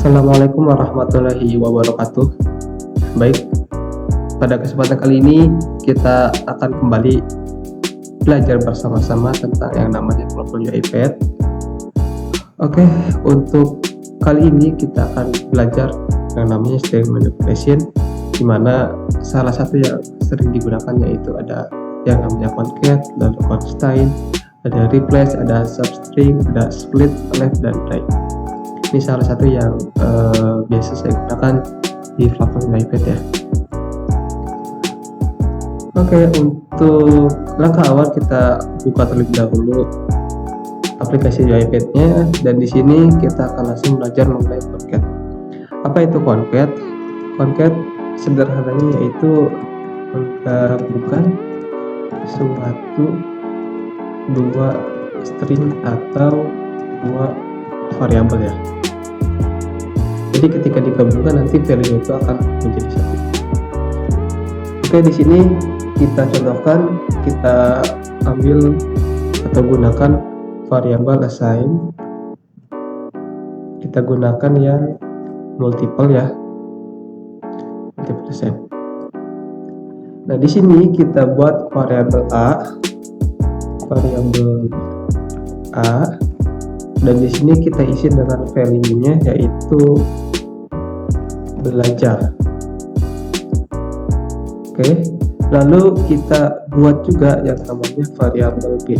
Assalamualaikum warahmatullahi wabarakatuh. Baik, pada kesempatan kali ini kita akan kembali belajar bersama-sama tentang yang namanya kelompok UiPath. Oke, untuk kali ini kita akan belajar yang namanya string manipulation, di mana salah satu yang sering digunakan yaitu ada yang namanya concat, lalu constraint, ada replace, ada substring, ada split, left, dan right. Ini salah satu yang biasa saya gunakan di platform UiPath ya. Oke, untuk langkah awal kita buka terlebih dahulu aplikasi UiPath-nya, dan di sini kita akan langsung belajar mengenai concat. Apa itu concat? Concat sederhananya yaitu menggabungkan suatu dua string atau dua variabel ya. Jadi ketika digabungkan nanti value itu akan menjadi satu. Oke, di sini kita contohkan, kita ambil atau gunakan variabel assign. Kita gunakan yang multiple ya, multiple assign. Nah, di sini kita buat variabel A, dan di sini kita isi dengan value-nya yaitu belajar. Oke, lalu kita buat juga yang namanya variabel B.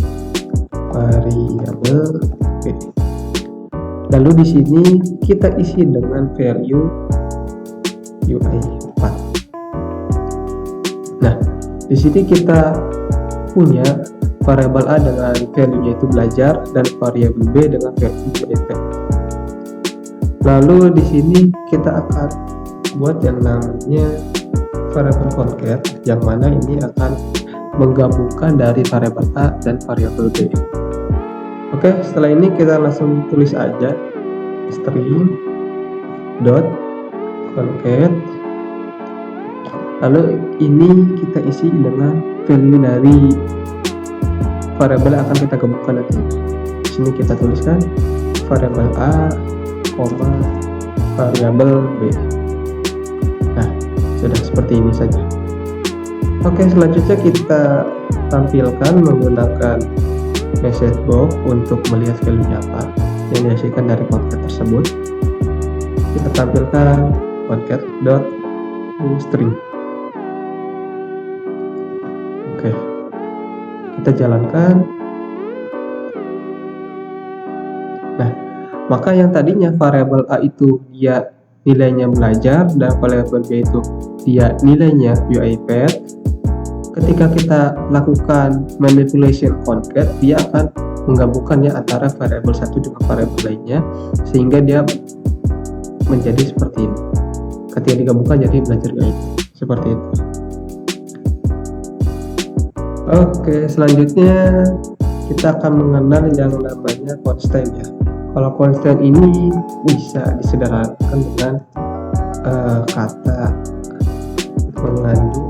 Lalu di sini kita isi dengan value UI4. Nah, di sini kita punya variabel A dengan value-nya itu belajar dan variabel B dengan value UiPath. Lalu di sini kita akan buat yang namanya variabel concat, yang mana ini akan menggabungkan dari variabel A dan variabel B. Oke, setelah ini kita langsung tulis aja string dot concat. Lalu ini kita isi dengan value dari variabel akan kita gabungkan nanti. Di sini kita tuliskan variabel A, variabel B. Nah, sudah seperti ini saja. Oke, selanjutnya kita tampilkan menggunakan message box untuk melihat value-nya apa yang dihasilkan dari concat tersebut. Kita tampilkan concat.string. Oke, kita jalankan. Nah, maka yang tadinya variabel A itu dia nilainya belajar dan variabel B itu dia nilainya UiPath, ketika kita lakukan manipulation concat, dia akan menggabungkannya antara variabel satu dengan variabel lainnya sehingga dia menjadi seperti ini. Ketika digabungkan jadi belajar UiPath seperti itu. Oke, selanjutnya kita akan mengenal yang namanya constraint ya. Kalau constraint ini bisa disederhanakan dengan kata mengandung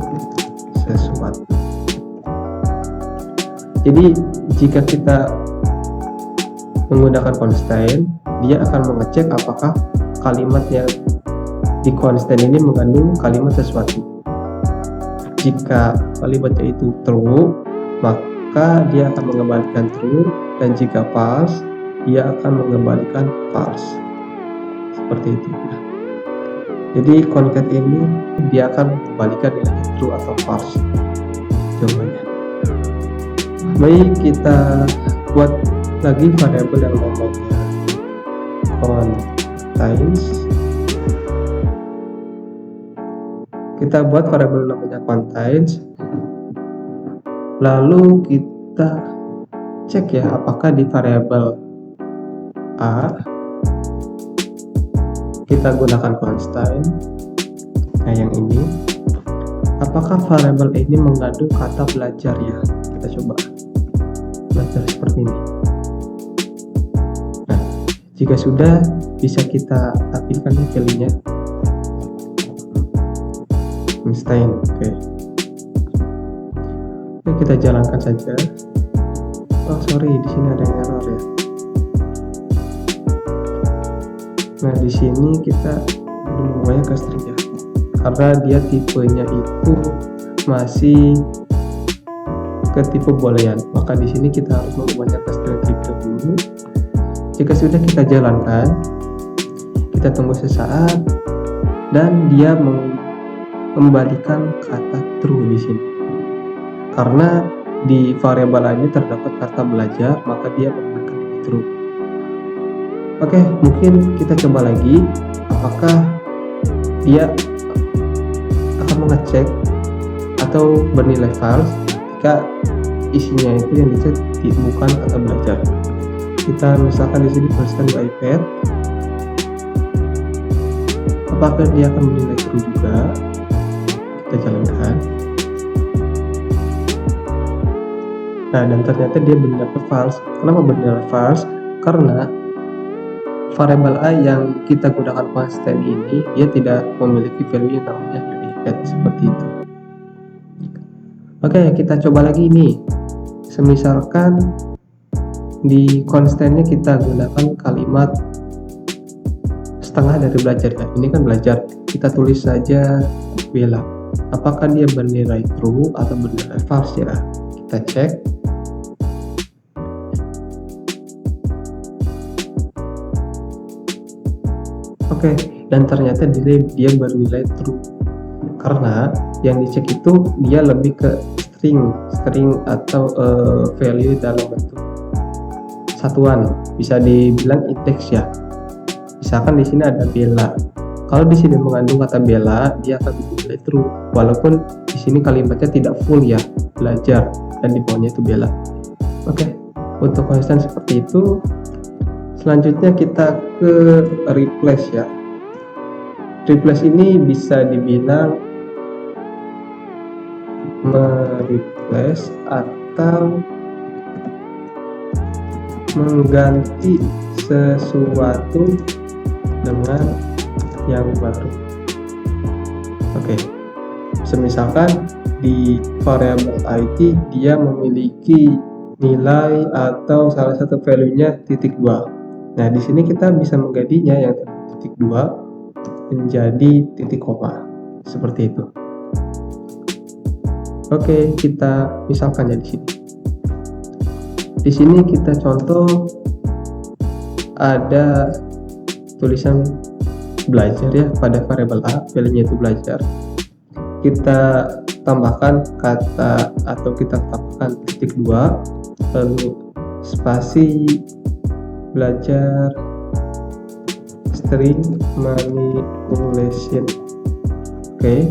sesuatu. Jadi jika kita menggunakan constraint, dia akan mengecek apakah kalimat yang di constraint ini mengandung kalimat sesuatu. Jika kalimatnya itu true, maka dia akan mengembalikan true, dan jika false, dia akan mengembalikan false. Seperti itu. Jadi concat ini dia akan mengembalikan nilai true atau false jawabannya. Baik, kita buat lagi variabel yang namanya contains. Kita buat variabel namanya contains. Lalu kita cek ya apakah di variabel A kita gunakan constraint. Nah, yang ini apakah variabel ini mengandung kata belajar ya? Kita coba belajar seperti ini. Nah, jika sudah bisa kita tampilkan value-nya constraint. Oke, kita jalankan saja. Oh sorry, di sini ada yang error ya. Nah, di sini kita mengubahnya ke string ya, karena dia tipenya itu masih ke tipe boolean, maka di sini kita harus mengubahnya ke string terlebih dahulu. Jika sudah kita jalankan, kita tunggu sesaat dan dia mengembalikan kata true di sini. Karena di variabel A ini terdapat kata belajar, maka dia mengembalikan true. Oke, mungkin kita coba lagi apakah dia akan mengecek atau bernilai false jika isinya itu yang dicek bukan kata belajar. Kita misalkan di sini tuliskan di iPad, apakah dia akan bernilai true juga? Kita jalankan. Nah, dan ternyata dia bernilai false. Kenapa bernilai false? Karena variabel A yang kita gunakan constant ini dia tidak memiliki value yang namanya unique seperti itu. Oke, kita coba lagi nih. Semisalkan di constantnya kita gunakan kalimat setengah dari belajar ya. Ini kan belajar, kita tulis saja Bella. Apakah dia bernilai true atau bernilai false ya? Kita cek. Oke, dan ternyata dia bernilai true karena yang dicek itu dia lebih ke string atau value dalam bentuk satuan, bisa dibilang indeks ya. Misalkan di sini ada Bella, kalau di sini mengandung kata Bella, dia akan bernilai true walaupun di sini kalimatnya tidak full ya, belajar, dan di bawahnya itu Bella. Oke, untuk constant seperti itu. Selanjutnya kita ke replace ya. Replace ini bisa dibilang mereplace atau mengganti sesuatu dengan yang baru. Oke, misalkan di variabel IT dia memiliki nilai atau salah satu value-nya .2. Nah, di sini kita bisa menggantinya yang .2 menjadi titik koma seperti itu. Oke, kita misalkan ya di sini. Di sini kita contoh ada tulisan belajar ya pada variabel A, value-nya itu belajar. Kita tambahkan kata atau kita tambahkan .2 lalu spasi belajar string manipulation. Oke.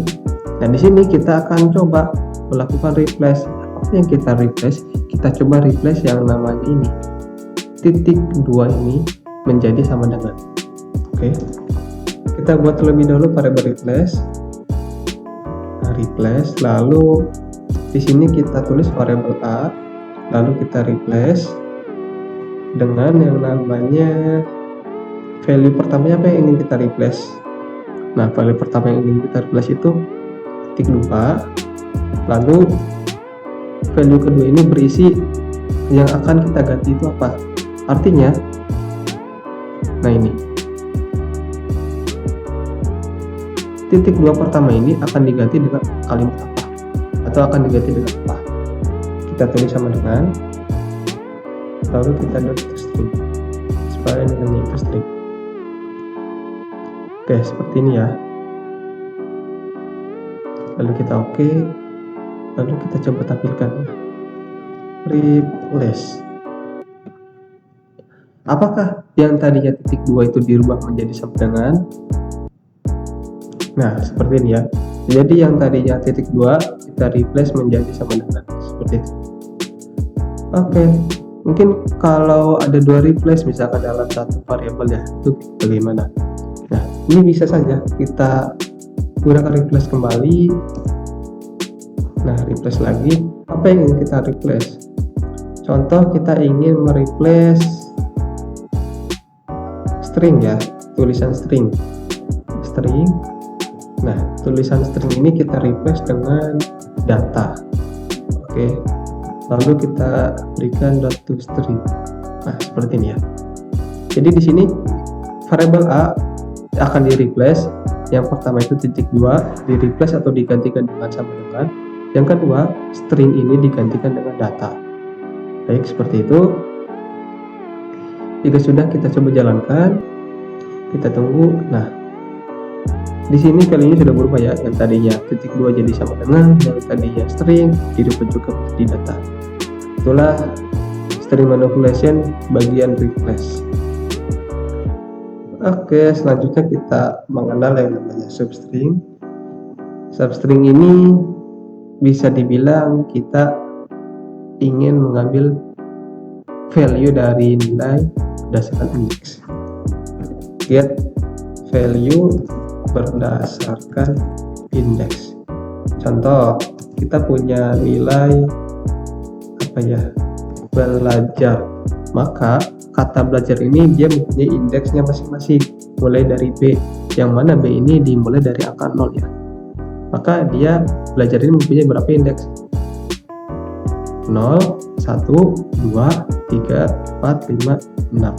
Nah, di sini kita akan coba melakukan replace. Apa yang kita replace? Kita coba replace yang namanya ini. .2 ini menjadi sama dengan. Oke. Kita buat terlebih dahulu variabel replace. Nah, replace lalu di sini kita tulis variabel A, lalu kita replace dengan yang namanya value pertamanya apa yang ingin kita replace. Nah, value pertama yang ingin kita replace itu .2, lalu value kedua ini berisi yang akan kita ganti itu apa, artinya nah ini .2 pertama ini akan diganti dengan kalimat apa atau akan diganti dengan apa, kita tulis sama dengan, lalu kita dot string supaya dengan string. Oke, seperti ini ya. Lalu kita oke, lalu kita coba tampilkan replace. Apakah yang tadinya .2 itu dirubah menjadi sama dengan? Nah, seperti ini ya. Jadi yang tadinya .2 kita replace menjadi sama dengan seperti itu. Oke, mungkin kalau ada dua replace misalkan dalam satu variabel ya, itu bagaimana? Nah, ini bisa saja kita gunakan replace kembali. Nah, replace lagi. Apa yang ingin kita replace? Contoh kita ingin mereplace string ya, tulisan string. Nah, tulisan string ini kita replace dengan data. Oke. Lalu kita berikan .toString. Nah, seperti ini ya. Jadi di sini variabel A akan di replace. Yang pertama itu titik 2 di replace atau digantikan dengan sama dengan. Yang kedua, string ini digantikan dengan data. Baik, seperti itu. Jika sudah, kita coba jalankan, kita tunggu. Nah, di sini value-nya sudah berubah ya. Yang tadinya titik 2 jadi sama dengan, yang tadinya string dirubah juga menjadi data. Itulah string manipulation bagian replace. Oke, selanjutnya kita mengenal yang namanya substring. Substring ini bisa dibilang kita ingin mengambil value dari nilai berdasarkan indeks. Get value berdasarkan indeks. Contoh, kita punya nilai belajar, maka kata belajar ini dia mempunyai indeksnya masing-masing, mulai dari B, yang mana B ini dimulai dari angka 0 ya. Maka dia belajar ini mempunyai berapa indeks? 0, 1, 2, 3, 4, 5, 6.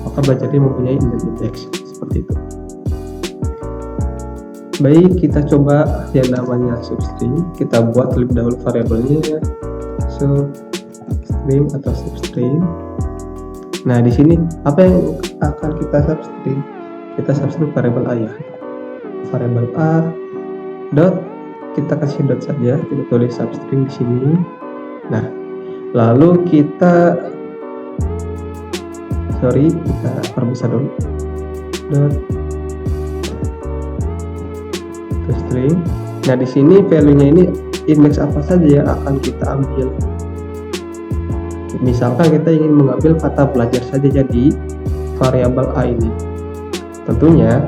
Maka belajar ini mempunyai indeks seperti itu. Baik, kita coba yang namanya substring. Kita buat terlebih dahulu variabelnya substring atau substring. Nah, di sini apa yang akan kita substring? Kita substring variabel A ya. Variabel A dot, kita kasih dot saja, kita tulis substring di sini. Nah, lalu kita perbesar dulu. Dot string. Nah, di sini value-nya ini indeks apa saja yang akan kita ambil. Misalkan kita ingin mengambil kata belajar saja jadi variabel A ini. Tentunya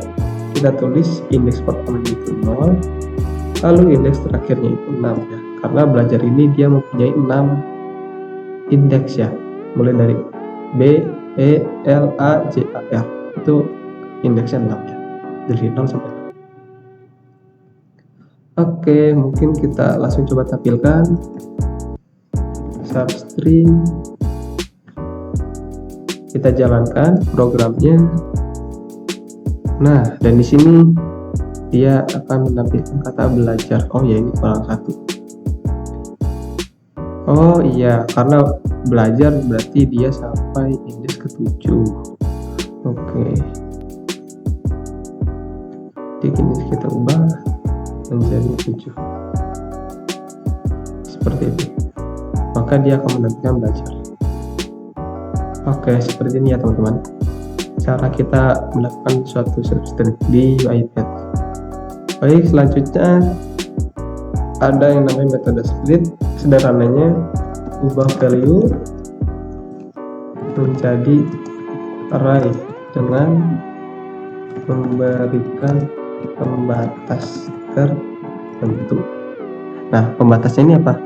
kita tulis indeks pertama itu 0, lalu indeks terakhirnya itu 6 ya. Karena belajar ini dia mempunyai 6 indeks ya. Mulai dari B, E, L, A, J, A, R. Itu indeksnya 6 ya. Dari 0 sampai 6. Oke, mungkin kita langsung coba tampilkan substring. Kita jalankan programnya. Nah, dan di sini dia akan menampilkan kata belajar. Oh ya, ini kurang 1. Oh iya, karena belajar berarti dia sampai indeks ke-7. Oke. Jadi ini kita ubah menjadi 7. Seperti itu. Maka dia akan menampilkan belajar. Oke, seperti ini ya teman-teman, cara kita melakukan suatu substring di UiPath. Baik, selanjutnya ada yang namanya metode split. Sederhananya, ubah value menjadi array dengan memberikan pembatas tertentu. Nah, pembatasnya ini apa?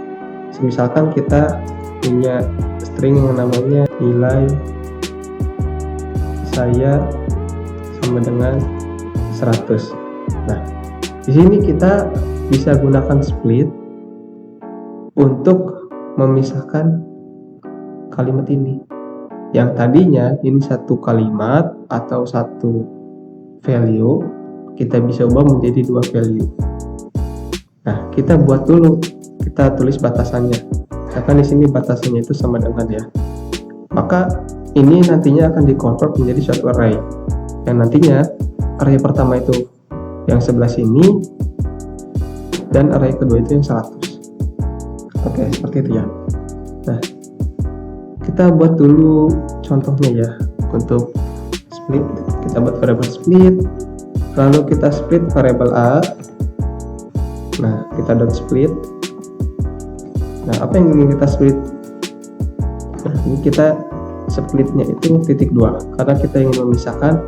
Misalkan kita punya string yang namanya nilai saya sama dengan 100. Nah, di sini kita bisa gunakan split untuk memisahkan kalimat ini. Yang tadinya ini satu kalimat atau satu value, kita bisa ubah menjadi 2 value. Nah, kita buat dulu, kita tulis batasannya. Misalkan di sini batasannya itu sama dengan ya. Maka ini nantinya akan dikonvert menjadi suatu array. Yang nantinya array pertama itu yang sebelah sini dan array kedua itu yang 100. Oke, seperti itu ya. Nah, kita buat dulu contohnya ya. Untuk split, kita buat variable split. Lalu kita split variable A. Nah, kita dot split. Nah, apa yang ingin kita split? Nah, ini kita splitnya itu titik 2 karena kita ingin memisahkan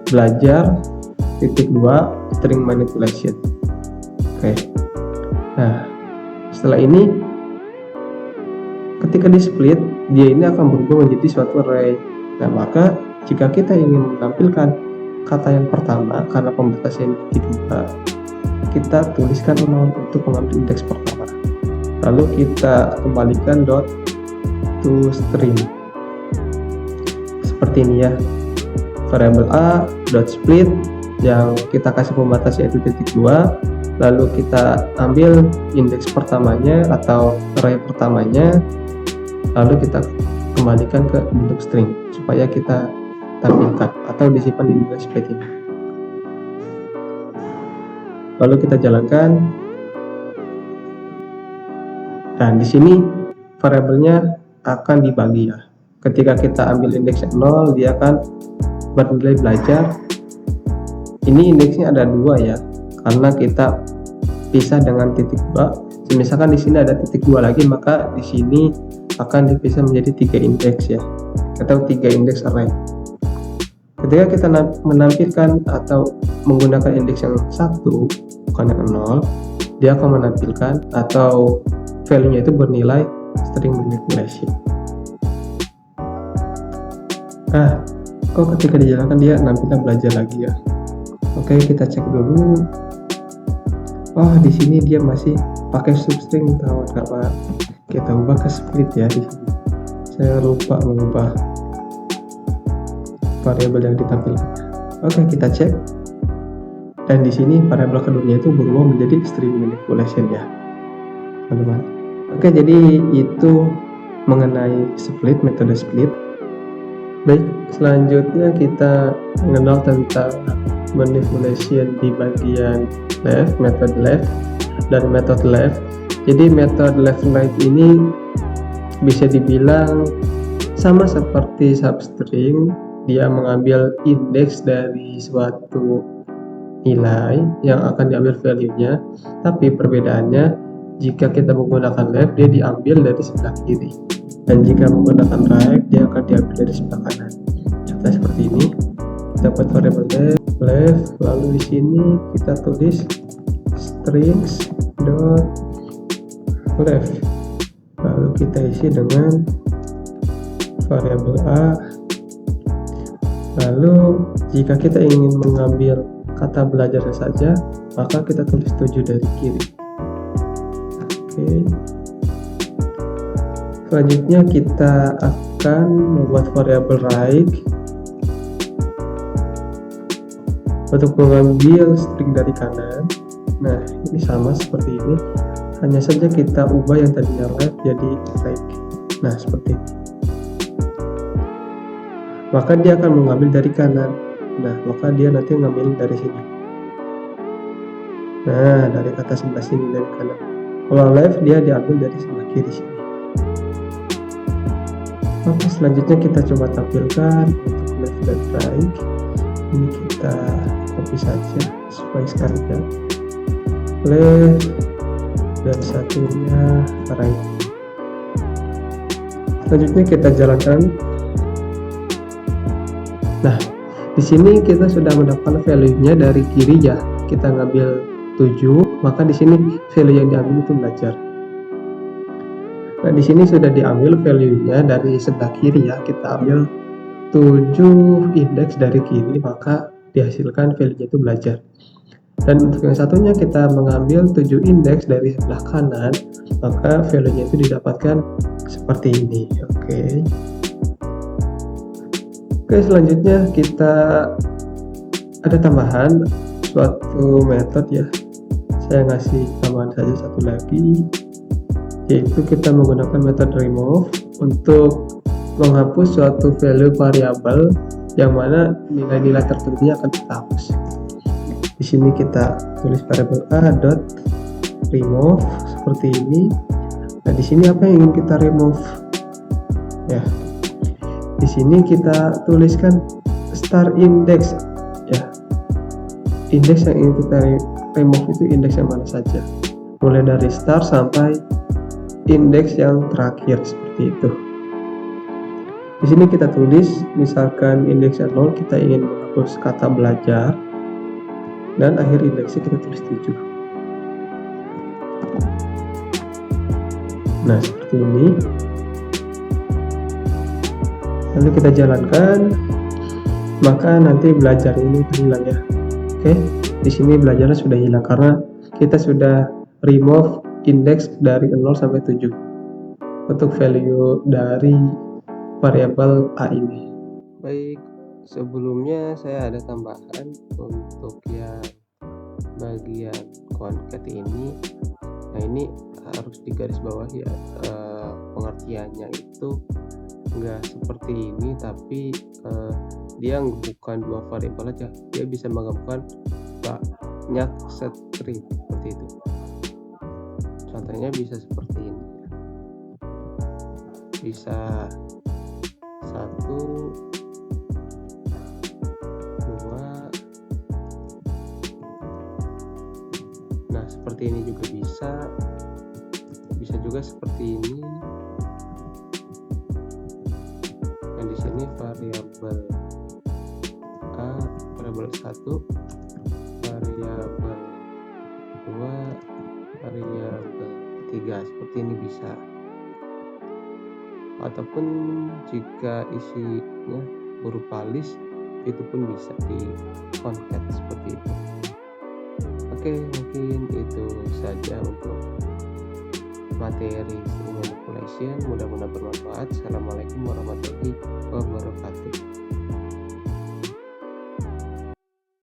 belajar titik 2 string manipulation. Oke. Nah, setelah ini ketika di split, dia ini akan berubah menjadi suatu array. Nah, maka jika kita ingin menampilkan kata yang pertama karena pembatasnya titik 2, kita tuliskan 0 untuk mengambil indeks pertama. Lalu kita kembalikan dot to string seperti ini ya. variabel a dot split yang kita kasih pembatas yaitu titik 2, lalu kita ambil indeks pertamanya atau array pertamanya, lalu kita kembalikan ke bentuk string supaya kita tampilkan atau disimpan di nilai split ini. Lalu kita jalankan, dan di sini variabelnya akan dibagi ya. Ketika kita ambil indeks 0, dia akan bernilai belajar. Ini indeksnya ada 2 ya, karena kita pisah dengan titik 2. Misalkan di sini ada titik 2 lagi, maka di sini akan dipisah menjadi 3 indeks ya, atau 3 indeks array. Ketika kita menampilkan atau menggunakan indeks yang 1 bukan yang 0, dia akan menampilkan atau value-nya itu bernilai string manipulation. Nah, kok ketika dijalankan dia nampilnya belajar lagi ya. Oke, kita cek dulu. Oh, di sini dia masih pakai substring kawan, karena kita ubah ke split ya di sini. Saya lupa mengubah variabel yang ditampilkan. Oke, kita cek. Dan di sini variabel keduanya itu berubah menjadi string manipulation ya, teman-teman. Oke, jadi itu mengenai split, metode split. Baik, selanjutnya kita mengenal tentang manipulation di bagian left, method left dan method left. Jadi method left right ini bisa dibilang sama seperti substring, dia mengambil indeks dari suatu nilai yang akan diambil value-nya, tapi perbedaannya jika kita menggunakan left dia diambil dari sebelah kiri, dan jika menggunakan right dia akan diambil dari sebelah kanan. Contoh seperti ini, kita buat variabel left, lalu di sini kita tulis strings dot left, lalu kita isi dengan variabel a. Lalu jika kita ingin mengambil kata belajarnya saja, maka kita tulis 7 dari kiri. Oke. Selanjutnya kita akan membuat variabel right untuk mengambil string dari kanan. Nah, ini sama seperti ini, hanya saja kita ubah yang tadinya left jadi right. Nah, seperti ini. Maka dia akan mengambil dari kanan. Nah, maka dia nanti ngambil dari sini. Nah, dari kata sebelah sini, dari kanan. Kalau left dia diambil dari sebelah kiri sini. Oke, selanjutnya kita coba tampilkan untuk left dan right. Ini kita copy saja supaya sekalian. Left dan satunya right. Selanjutnya kita jalankan. Nah, di sini kita sudah mendapatkan value-nya dari kiri ya. Kita ngambil 7, maka di sini value yang diambil itu belajar. Nah, di sini sudah diambil value-nya dari sebelah kiri ya. Kita ambil 7 indeks dari kiri, maka dihasilkan value-nya itu belajar. Dan untuk yang satunya kita mengambil 7 indeks dari sebelah kanan, maka value-nya itu didapatkan seperti ini. Oke, selanjutnya kita ada tambahan suatu metode ya. Saya ngasih tambahan saja satu lagi, yaitu kita menggunakan metode remove untuk menghapus suatu value variabel yang mana nilai-nilai tertentunya akan kita hapus. Di sini kita tulis variabel a dot remove seperti ini. Nah, di sini apa yang ingin kita remove? Ya, di sini kita tuliskan star index ya. Indeks yang ingin kita remove itu indeks yang mana saja, mulai dari star sampai indeks yang terakhir seperti itu. Di sini kita tulis misalkan indeks 0 kita ingin menghapus kata belajar, dan akhir indeksnya kita tulis 7. Nah, seperti ini. Lalu kita jalankan, maka nanti belajar ini hilang ya. Oke, di sini belajarnya sudah hilang karena kita sudah remove indeks dari 0 sampai 7 untuk value dari variabel a ini. Baik, Sebelumnya saya ada tambahan untuk yang bagian concat ini. Nah, ini harus digarisbawahi ya, pengertiannya itu nggak seperti ini, tapi dia bukan 2 variabel aja, dia bisa menggabungkan banyak string seperti itu. Contohnya bisa seperti ini, bisa 1, 2. Nah, seperti ini juga bisa juga seperti ini. Nah, di sini variabel A, variabel 1, variabel 2, variabel 3, seperti ini bisa. Ataupun jika isinya berupa list, itu pun bisa di concat seperti itu. Oke, mungkin itu saja untuk materi string manipulation. Mudah-mudahan bermanfaat. Assalamualaikum warahmatullahi wabarakatuh.